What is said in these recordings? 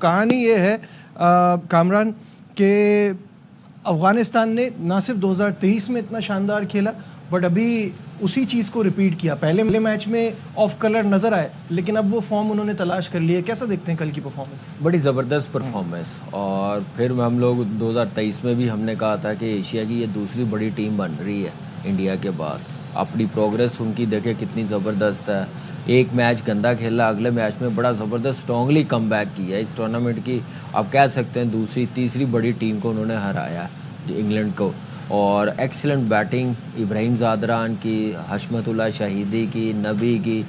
کہانی یہ ہے کامران کہ افغانستان نے نہ صرف 2023 میں اتنا شاندار کھیلا بٹ ابھی اسی چیز کو ریپیٹ کیا. پہلے میچ میں آف کلر نظر آئے لیکن اب وہ فارم انہوں نے تلاش کر لی ہے. کیسا دیکھتے ہیں کل کی پرفارمنس؟ بڑی زبردست پرفارمنس. اور پھر ہم لوگ 2023 میں بھی ہم نے کہا تھا کہ ایشیا کی یہ دوسری بڑی ٹیم بن رہی ہے انڈیا کے بعد. اپنی پروگریس ان کی دیکھیں کتنی زبردست ہے. ایک میچ گندا کھیلا, اگلے میچ میں بڑا زبردست اسٹرانگلی کم بیک کیا. اس ٹورنامنٹ کی آپ کہہ سکتے ہیں دوسری تیسری بڑی ٹیم کو انہوں نے ہرایا انگلینڈ کو. اور ایکسلنٹ بیٹنگ ابراہیم زادران کی, حشمت اللہ شہیدی کی, نبی کی,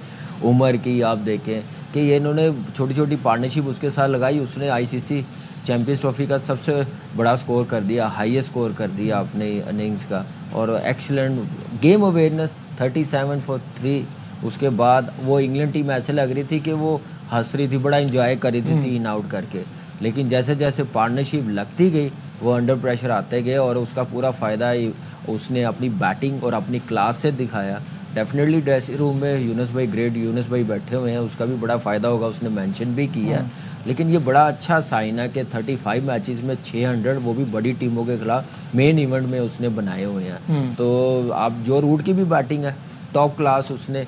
عمر کی. آپ دیکھیں کہ یہ انہوں نے چھوٹی چھوٹی پارٹنرشپ اس کے ساتھ لگائی. اس نے آئی سی سی چیمپئنز ٹرافی کا سب سے بڑا سکور کر دیا, ہائیسٹ سکور کر دیا اپنے اننگز کا. اور ایکسلنٹ گیم اویئرنیس 37 for 3. اس کے بعد وہ انگلینڈ ٹیم ایسے لگ رہی تھی کہ وہ ہنس رہی تھی, بڑا انجوائے کر رہی تھی ان آؤٹ کر کے. لیکن جیسے جیسے پارٹنرشپ لگتی گئی وہ انڈر پریشر آتے گئے اور اس کا پورا فائدہ اس نے اپنی بیٹنگ اور اپنی کلاس سے دکھایا. ڈیفینیٹلی ڈریسنگ روم میں یونس بھائی, گریٹ یونس بھائی بیٹھے ہوئے ہیں, اس کا بھی بڑا فائدہ ہوگا, اس نے مینشن بھی کیا. لیکن یہ بڑا اچھا سائن ہے کہ 35 میچز میں 600 وہ بھی بڑی ٹیموں کے خلاف مین ایونٹ میں اس نے بنائے ہوئے ہیں. تو آپ جو روٹ کی بھی بیٹنگ ہے ٹاپ کلاس اس نے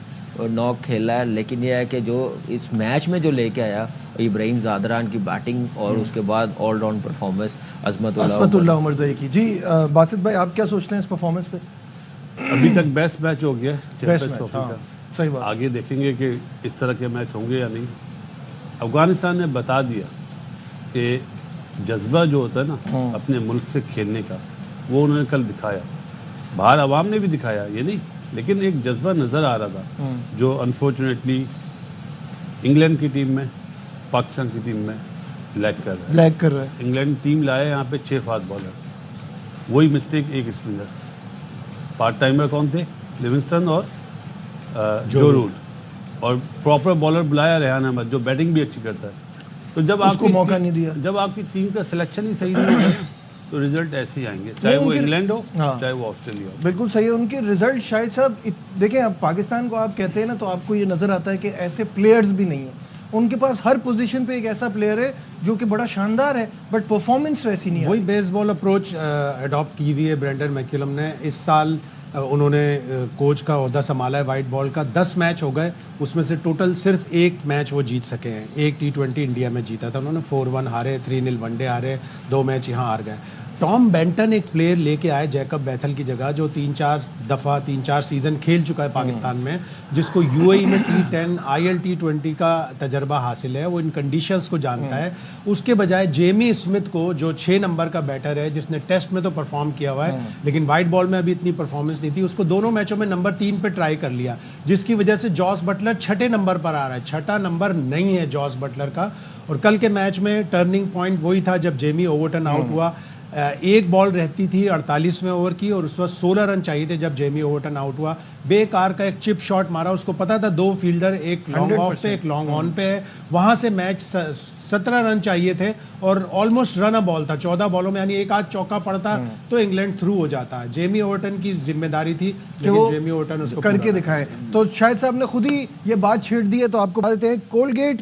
ناک کھیلا ہے. لیکن یہ ہے کہ جو اس میچ میں جو لے کے آیا ابراہیم زادران کی بیٹنگ اور اس کے بعد آل راؤنڈ پرفارمنس عظمت اللہ عمرزئی کی. جی باسط بھائی آپ کیا سوچتے ہیں اس پرفارمنس پہ؟ ابھی تک بیسٹ میچ ہو گیا چیمپئنز ٹرافی کا. صحیح بات. آگے دیکھیں گے کہ اس طرح کے میچ ہوں گے یا نہیں. افغانستان نے بتا دیا کہ جذبہ جو ہوتا ہے نا اپنے ملک سے کھیلنے کا, وہ انہوں نے کل دکھایا. باہر عوام نے بھی دکھایا یہ نہیں, لیکن ایک جذبہ نظر آ رہا تھا جو انفارچونیٹلی انگلینڈ کی ٹیم میں, پاکستان کی ٹیم میں لیک کر رہا ہے. انگلینڈ ٹیم لائے یہاں پہ 6 فاسٹ بالر, وہی مسٹیک ایک اسپنر. پارٹ ٹائمر کون تھے؟ لیونگسٹن اور جو رول. اور پراپر بالر بلایا ریحان احمد جو بیٹنگ بھی اچھی کرتا ہے. تو جب آپ کو موقع نہیں دیا, جب آپ کی ٹیم کا سلیکشن ہی صحیح نہیں ہوگا تو رزلٹ ایسے ہی آئیں گے, چاہے وہ انگلینڈ ہو چاہے وہ آسٹریلیا ہو. بالکل صحیح ہے. ان کے رزلٹ شاید صاحب دیکھیں, اب پاکستان کو آپ کہتے ہیں نا تو آپ کو یہ نظر آتا ہے کہ ایسے پلیئرز بھی نہیں ہیں. ان کے پاس ہر پوزیشن پہ ایک ایسا پلیئر ہے جو کہ بڑا شاندار ہے بٹ پرفارمنس ویسی نہیں ہے. وہی بیس بال اپروچ اڈاپٹ کی ہوئی ہے برینڈن میکولم نے. اس سال انہوں نے کوچ کا عہدہ سنبھالا ہے وائٹ بال کا. 10 میچ ہو گئے, اس میں سے ٹوٹل صرف ایک میچ وہ جیت سکے ہیں. ایک T20 انڈیا میں جیتا تھا انہوں نے, 4-1 ہارے, 3-0 ون ڈے ہارے, 2 میچ یہاں ہار گئے. ٹام بینٹن ایک پلیئر لے کے آئے جیکب بیتھل کی جگہ, جو 3-4 سیزن کھیل چکا ہے پاکستان میں, جس کو UAE میں T10 IL T20 کا تجربہ حاصل ہے. وہ ان کنڈیشنز کو جانتا ہے. اس کے بجائے جیمی اسمتھ کو جو 6 نمبر کا بیٹر ہے, جس نے ٹیسٹ میں تو پرفارم کیا ہوا ہے لیکن وائٹ بال میں ابھی اتنی پرفارمنس نہیں تھی, اس کو دونوں میچوں میں نمبر 3 پہ ٹرائی کر لیا, جس کی وجہ سے جاس بٹلر 6 نمبر پر آ رہا ہے. 6 نمبر نہیں ہے جاس بٹلر کا. اور کل کے میچ میں ٹرننگ پوائنٹ وہی تھا جب جیمی اوورٹن آؤٹ ہوا. ایک بال رہتی تھی 48ویں اوور کی اور اس وقت 16 رن چاہیے تھے جب جیمی اوورٹن آؤٹ ہوا. بے کار کا ایک چپ شاٹ مارا, اس کو پتا تھا 2 فیلڈر, ایک لانگ آف پہ ایک لانگ آن پہ ہے, وہاں سے میچ 17 رن چاہیے تھے اور آلموسٹ رن بال تھا 14 بالوں میں, یعنی ایک آدھ چوکا پڑتا تو انگلینڈ تھرو ہو جاتا. جیمی اوورٹن کی ذمہ داری تھی لیکن جیمی اوورٹن اس کو کر کے دکھائے. تو شاید صاحب نے خود ہی یہ بات چھیڑ دی ہے تو آپ کو بتا دیتے ہیں. کولگیٹ